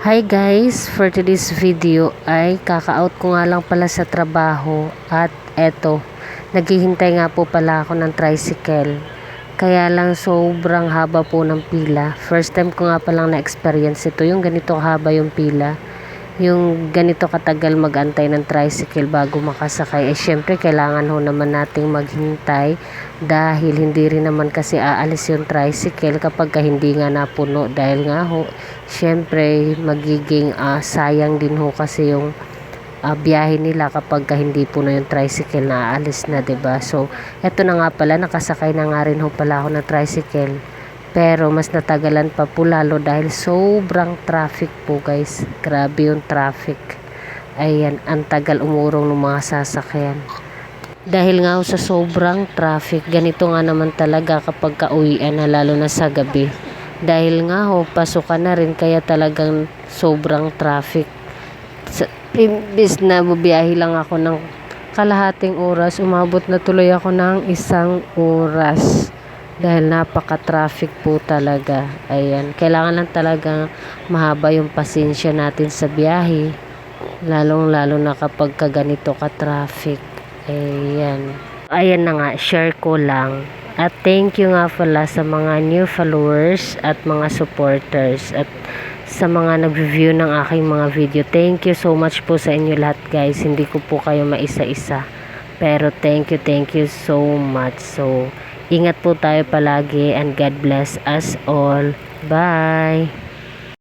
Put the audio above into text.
Hi guys, for today's video ay kaka-out ko nga lang pala sa trabaho at eto, naghihintay nga po pala ako ng tricycle. Kaya lang sobrang haba po ng pila. First time ko nga palang na-experience ito, yung ganito haba yung pila. Yung ganito katagal mag-antay ng tricycle bago makasakay. Syempre kailangan ho naman nating maghintay dahil hindi rin naman kasi aalis yung tricycle kapag hindi nga napuno, dahil nga ho syempre magiging sayang din ho kasi yung biyahe nila kapag hindi puno yung tricycle na aalis na, 'di ba? So eto na nga pala, nakasakay na nga rin ho pala ako ng tricycle. Pero mas natagalan pa po lalo dahil sobrang traffic po guys. Grabe yung traffic. Ayan, ang tagal umurong ng mga sasakyan. Dahil nga sa sobrang traffic, ganito nga naman talaga kapag kauwian na, lalo na sa gabi. Dahil nga pasukan na rin, kaya talagang sobrang traffic. Imbis na bubiyahe lang ako ng kalahating oras, umabot na tuloy ako ng 1 oras. Dahil napaka-traffic po talaga. Ayan, kailangan lang talaga mahaba yung pasensya natin sa biyahe. Lalong-lalo na kapag ganito ka-traffic. Ayan. Ayan na nga, share ko lang. At thank you nga pala sa mga new followers at mga supporters at sa mga nag-review ng aking mga video. Thank you so much po sa inyo lahat guys. Hindi ko po kayo maisa-isa. Pero thank you so much. So, ingat po tayo palagi and God bless us all. Bye!